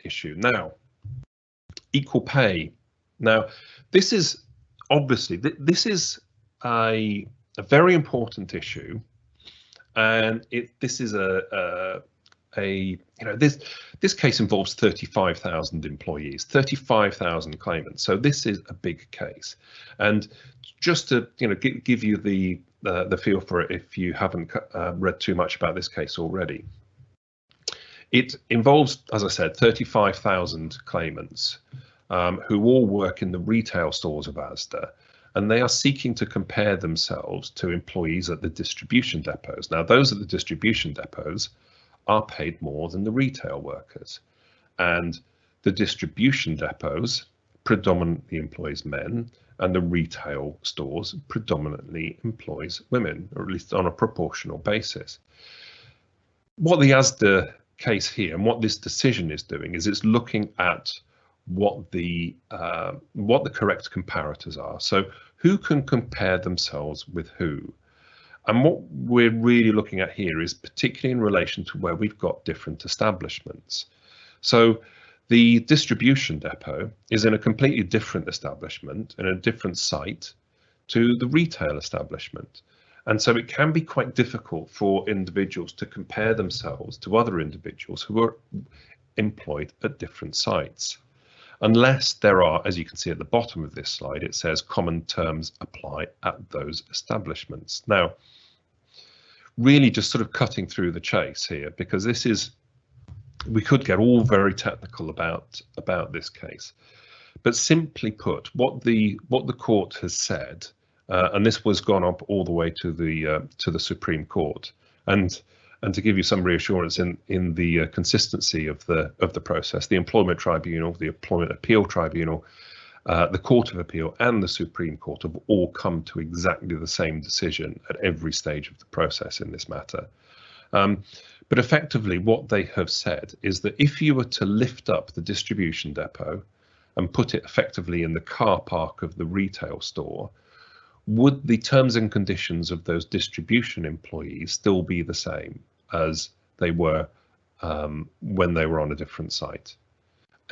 issue. Now, equal pay. Now, this is obviously this is a very important issue, and this is this case involves 35,000 employees, 35,000 claimants. So this is a big case, and just to give you the feel for it, if you haven't read too much about this case already, it involves, as I said, 35,000 claimants who all work in the retail stores of Asda, and they are seeking to compare themselves to employees at the distribution depots. Now, those at the distribution depots are paid more than the retail workers, and the distribution depots predominantly employs men, and the retail stores predominantly employs women, or at least on a proportional basis. What the Asda case here and what this decision is doing is it's looking at what the correct comparators are. So who can compare themselves with who? And what we're really looking at here is particularly in relation to where we've got different establishments. So the distribution depot is in a completely different establishment and a different site to the retail establishment. And so it can be quite difficult for individuals to compare themselves to other individuals who are employed at different sites, unless there are, as you can see at the bottom of this slide, it says common terms apply at those establishments. Now, really just sort of cutting through the chase here, because this is, we could get all very technical about this case, but simply put, what the court has said, and this was gone up all the way to the Supreme Court, and to give you some reassurance in the consistency of the process, the Employment Tribunal, the Employment Appeal Tribunal, the Court of Appeal, and the Supreme Court have all come to exactly the same decision at every stage of the process in this matter. But effectively, what they have said is that if you were to lift up the distribution depot and put it effectively in the car park of the retail store, would the terms and conditions of those distribution employees still be the same as they were when they were on a different site?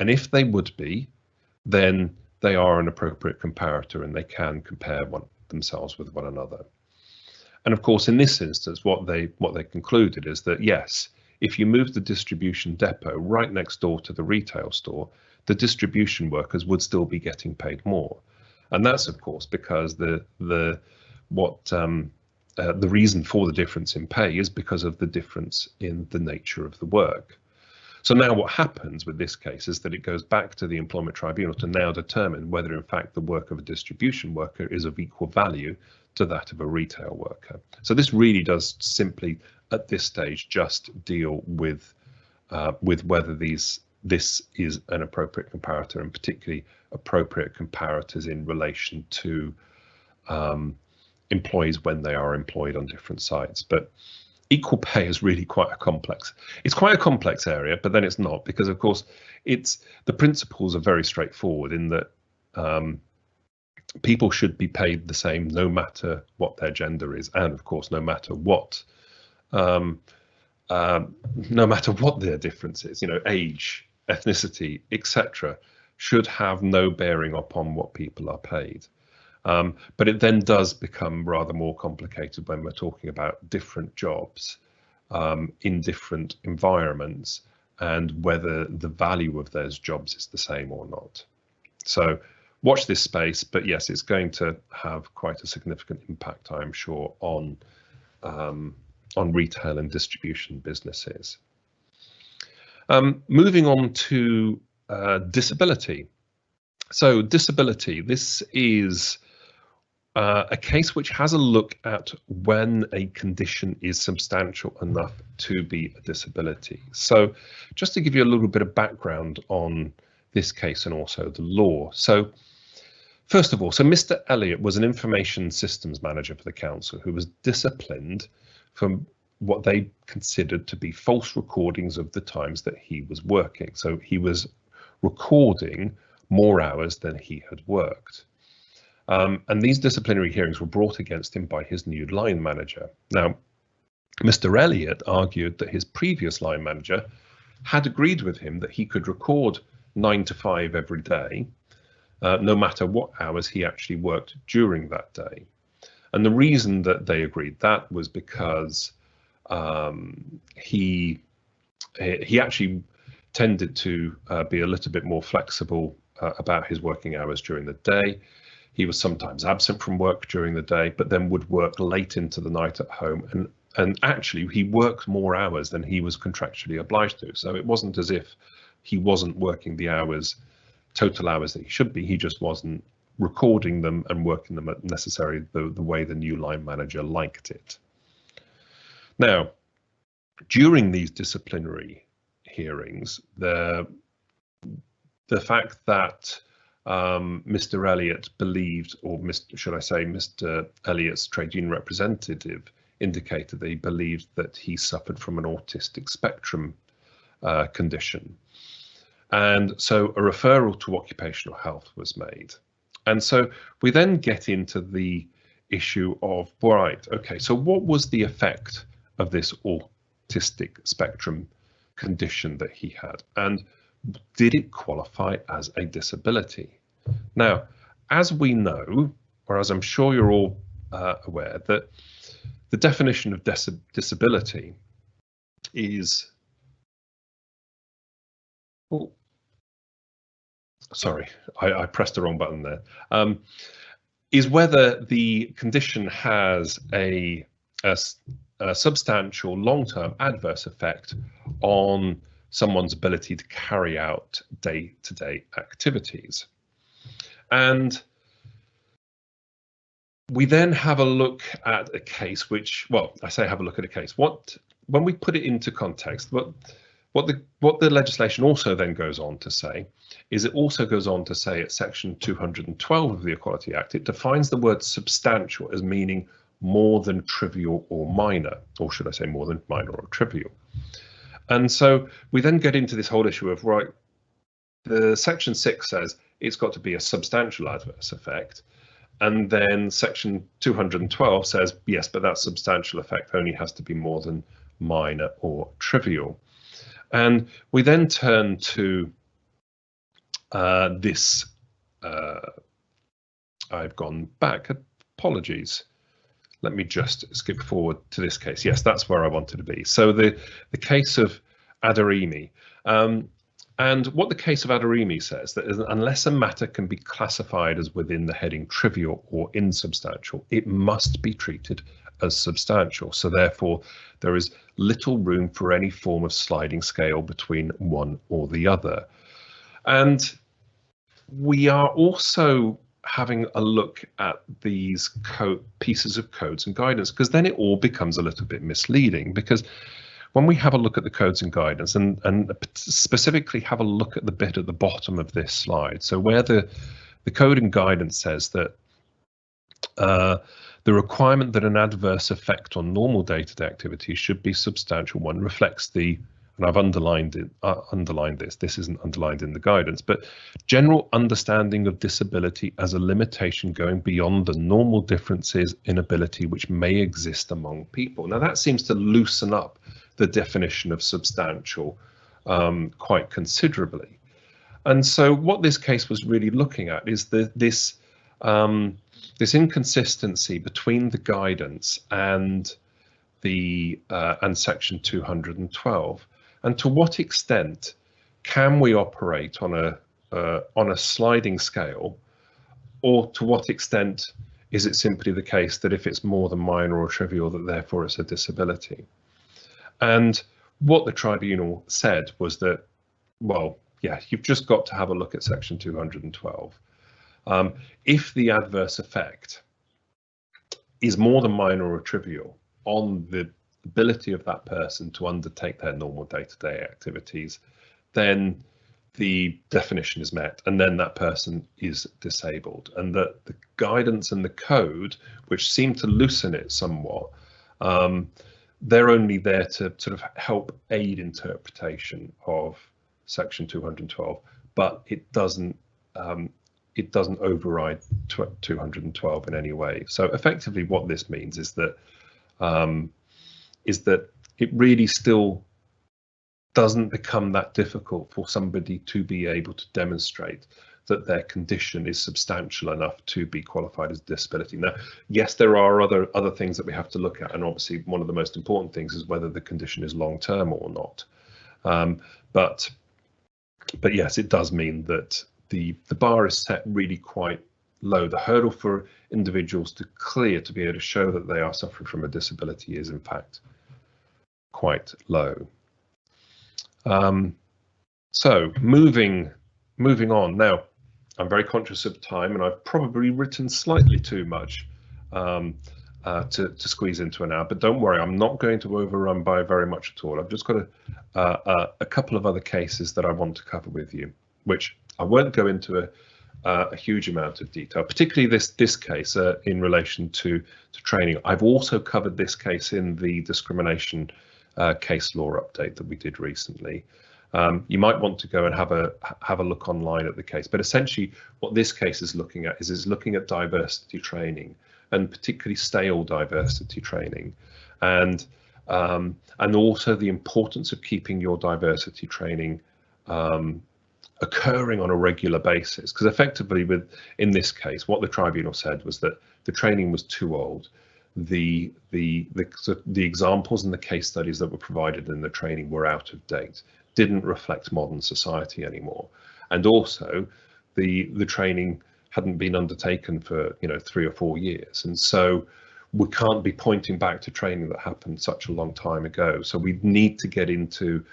And if they would be, then they are an appropriate comparator and they can compare themselves with one another. And of course, in this instance, what they concluded is that, yes, if you move the distribution depot right next door to the retail store, the distribution workers would still be getting paid more. And that's, of course, because the reason for the difference in pay is because of the difference in the nature of the work. So now what happens with this case is that it goes back to the Employment Tribunal to now determine whether, in fact, the work of a distribution worker is of equal value to that of a retail worker. So this really does simply, at this stage, just deal with whether this is an appropriate comparator, and particularly appropriate comparators in relation to employees when they are employed on different sites. But equal pay is really quite a complex area, but then it's not, because of course the principles are very straightforward in that people should be paid the same no matter what their gender is, and of course no matter what their difference is, age, ethnicity, etc., should have no bearing upon what people are paid. But it then does become rather more complicated when we're talking about different jobs in different environments and whether the value of those jobs is the same or not. So watch this space, but yes, it's going to have quite a significant impact, I'm sure, on retail and distribution businesses. Moving on to disability. So disability, this is a case which has a look at when a condition is substantial enough to be a disability. So just to give you a little bit of background on this case and also the law. So first of all, so Mr. Elliott was an information systems manager for the council who was disciplined for what they considered to be false recordings of the times that he was working. So he was recording more hours than he had worked. And these disciplinary hearings were brought against him by his new line manager. Now, Mr. Elliott argued that his previous line manager had agreed with him that he could record 9 to 5 every day, no matter what hours he actually worked during that day. And the reason that they agreed that was because he actually tended to be a little bit more flexible about his working hours during the day. He was sometimes absent from work during the day, but then would work late into the night at home. And actually, he worked more hours than he was contractually obliged to. So it wasn't as if he wasn't working the hours, total hours that he should be. He just wasn't recording them and working them at necessarily the way the new line manager liked it. Now, during these disciplinary hearings, the fact that Mr. Elliott believed, or should I say Mr. Elliott's trade union representative indicated that he believed that he suffered from an autistic spectrum condition. And so a referral to occupational health was made. And so we then get into the issue of, right, okay, so what was the effect of this autistic spectrum condition that he had? And did it qualify as a disability? Now, as we know, or as I'm sure you're all aware, that the definition of disability is, oh, sorry, I pressed the wrong button there, is whether the condition has a substantial long-term adverse effect on someone's ability to carry out day-to-day activities. And we then have a look at a case which, well, I say have a look at a case. When we put it into context, what the legislation also then goes on to say is it also goes on to say at section 212 of the Equality Act, it defines the word substantial as meaning more than trivial or minor, or should I say more than minor or trivial. And so we then get into this whole issue of, right, the section 6 says it's got to be a substantial adverse effect. And then section 212 says, yes, but that substantial effect only has to be more than minor or trivial. And we then turn to this, I've gone back, apologies. Let me just skip forward to this case. Yes, that's where I wanted to be. So the case of Adarimi. And what the case of Adarimi says, that unless a matter can be classified as within the heading trivial or insubstantial, it must be treated as substantial. So therefore, there is little room for any form of sliding scale between one or the other. And we are also having a look at these pieces of codes and guidance, because then it all becomes a little bit misleading, because when we have a look at the codes and guidance and specifically have a look at the bit at the bottom of this slide, so where the code and guidance says that the requirement that an adverse effect on normal day-to-day activities should be substantial one reflects the, and I've underlined this, this isn't underlined in the guidance, but general understanding of disability as a limitation going beyond the normal differences in ability which may exist among people. Now that seems to loosen up the definition of substantial quite considerably. And so what this case was really looking at is this this inconsistency between the guidance and the and section 212, and to what extent can we operate on a sliding scale, or to what extent is it simply the case that if it's more than minor or trivial, that therefore it's a disability? And what the tribunal said was that, well, yeah, you've just got to have a look at section 212. If the adverse effect is more than minor or trivial on the ability of that person to undertake their normal day-to-day activities, then the definition is met, and then that person is disabled. And that the guidance and the code, which seem to loosen it somewhat, they're only there to sort of help aid interpretation of section 212, but it doesn't override 212 in any way. So effectively what this means is that it really still doesn't become that difficult for somebody to be able to demonstrate that their condition is substantial enough to be qualified as a disability. Now, yes, there are other things that we have to look at, and obviously one of the most important things is whether the condition is long-term or not. But yes, it does mean that the bar is set really quite low. The hurdle for individuals to clear, to be able to show that they are suffering from a disability, is in fact quite low. So moving on now, I'm very conscious of time, and I've probably written slightly too much to squeeze into an hour, but don't worry, I'm not going to overrun by very much at all. I've just got a couple of other cases that I want to cover with you, which I won't go into a huge amount of detail, particularly this case in relation to training. I've also covered this case in the discrimination case law update that we did recently. You might want to go and have a look online at the case, but essentially what this case is looking at is looking at diversity training, and particularly stale diversity training, and also the importance of keeping your diversity training occurring on a regular basis. Because effectively, in this case, what the tribunal said was that the training was too old. The examples and the case studies that were provided in the training were out of date, didn't reflect modern society anymore, and also the training hadn't been undertaken for 3 or 4 years, and so we can't be pointing back to training that happened such a long time ago. So we need to get into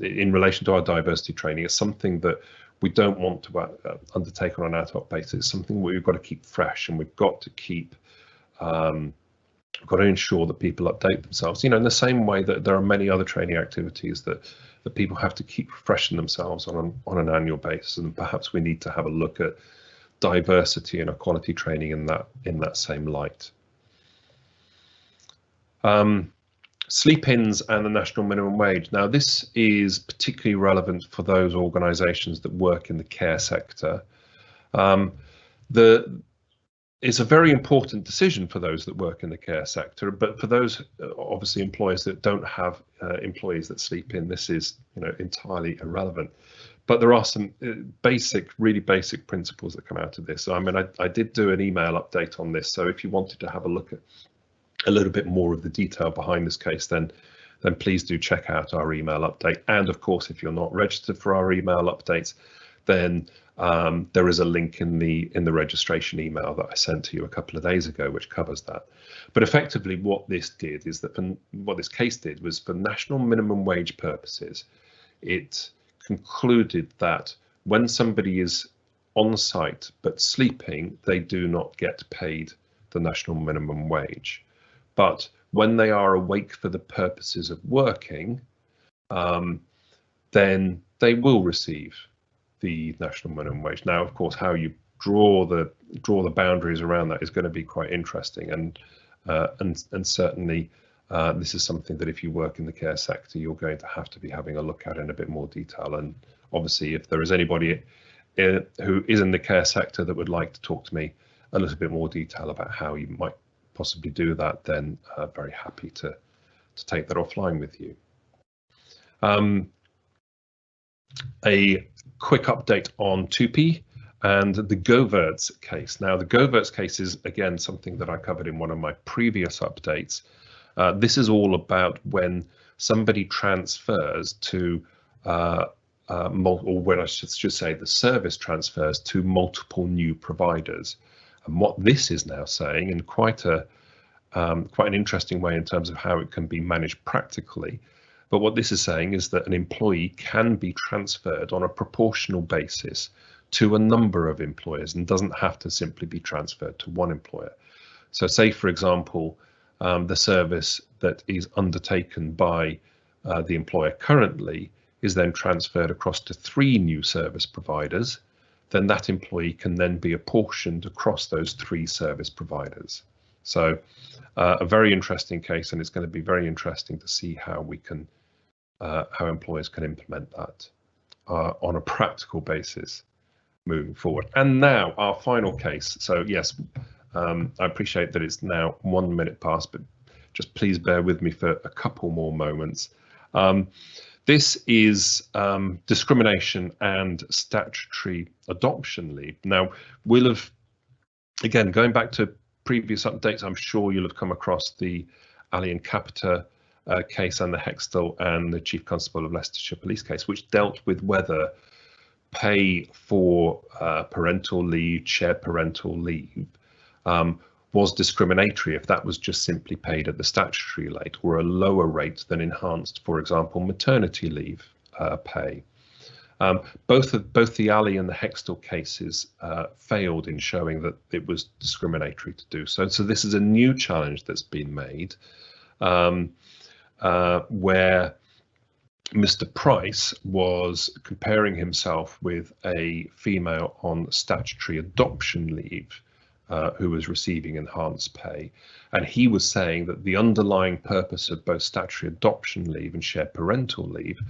in relation to our diversity training, it's something that we don't want to undertake on an ad hoc basis. It's something we've got to keep fresh, and we've got to keep we've got to ensure that people update themselves, in the same way that there are many other training activities that people have to keep refreshing themselves on an annual basis, and perhaps we need to have a look at diversity and equality training in that same light. Sleep-ins and the national minimum wage. Now, this is particularly relevant for those organisations that work in the care sector. It's a very important decision for those that work in the care sector, but for those obviously employers that don't have employees that sleep in, this is entirely irrelevant. But there are some really basic principles that come out of this. So, I mean, I did do an email update on this, so if you wanted to have a look at a little bit more of the detail behind this case, then please do check out our email update. And of course, if you're not registered for our email updates, then there is a link in the registration email that I sent to you a couple of days ago, which covers that. But effectively, what this did is that what this case did was, for national minimum wage purposes, it concluded that when somebody is on site but sleeping, they do not get paid the national minimum wage. But when they are awake for the purposes of working, then they will receive the national minimum wage. Now, of course, how you draw the boundaries around that is going to be quite interesting, and certainly this is something that if you work in the care sector, you're going to have to be having a look at in a bit more detail. And obviously, if there is anybody who is in the care sector that would like to talk to me a little bit more detail about how you might possibly do that, then very happy to take that offline with you. A quick update on TUPE. and the Govertz case. Now, the Govertz case is, again, something that I covered in one of my previous updates. This is all about when somebody transfers to, or when I should say the service transfers to multiple new providers. And what this is now saying, in quite an interesting way in terms of how it can be managed practically, but what this is saying is that an employee can be transferred on a proportional basis to a number of employers and doesn't have to simply be transferred to one employer. So say, for example, the service that is undertaken by the employer currently is then transferred across to 3 new service providers, then that employee can then be apportioned across those 3 service providers. So a very interesting case, and it's going to be very interesting to see how we can, how employers can implement that on a practical basis moving forward. And now our final case. So yes, I appreciate that it's now 1 minute past, but just please bear with me for a couple more moments. This is discrimination and statutory adoption leave. Now, we'll have, again, going back to previous updates, I'm sure you'll have come across the Allay and Capita case and the Hextall and the Chief Constable of Leicestershire Police case, which dealt with whether pay for parental leave, shared parental leave, was discriminatory if that was just simply paid at the statutory rate or a lower rate than enhanced, for example, maternity leave pay. Both the Allay and the Hextall cases failed in showing that it was discriminatory to do so. So this is a new challenge that's been made where Mr. Price was comparing himself with a female on statutory adoption leave who was receiving enhanced pay. And he was saying that the underlying purpose of both statutory adoption leave and shared parental leave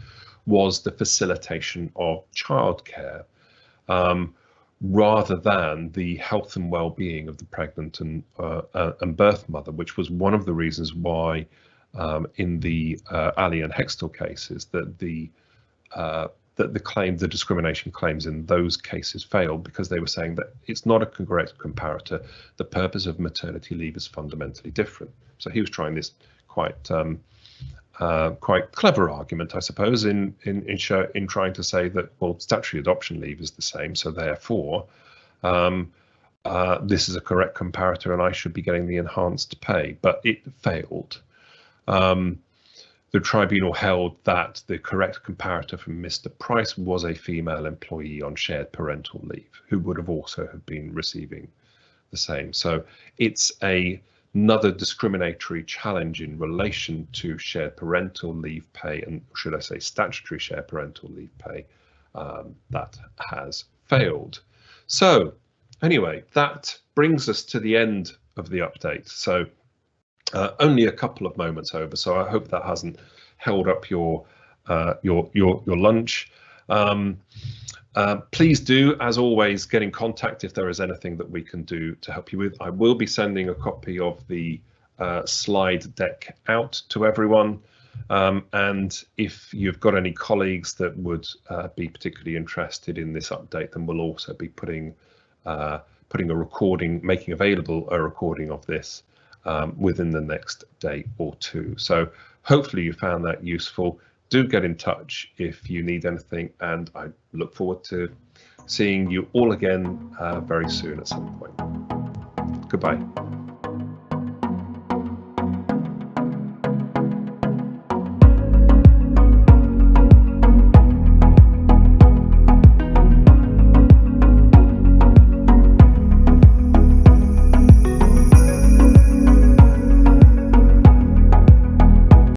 was the facilitation of childcare rather than the health and well-being of the pregnant and birth mother, which was one of the reasons why in the Allay and Hextall cases that the discrimination claims in those cases failed, because they were saying that it's not a correct comparator. The purpose of maternity leave is fundamentally different. So he was trying this quite clever argument, I suppose, in trying to say that, well, statutory adoption leave is the same, so therefore this is a correct comparator and I should be getting the enhanced pay, but it failed. The tribunal held that the correct comparator for Mr. Price was a female employee on shared parental leave who would have also have been receiving the same. So it's another discriminatory challenge in relation to shared parental leave pay, and should I say statutory shared parental leave pay, that has failed. So anyway, that brings us to the end of the update. So only a couple of moments over, so I hope that hasn't held up your lunch. Please do, as always, get in contact if there is anything that we can do to help you with. I will be sending a copy of the slide deck out to everyone, and if you've got any colleagues that would be particularly interested in this update, then we'll also be putting a recording, making available a recording of this within the next day or two. So hopefully you found that useful. Do get in touch if you need anything, and I look forward to seeing you all again very soon at some point. Goodbye.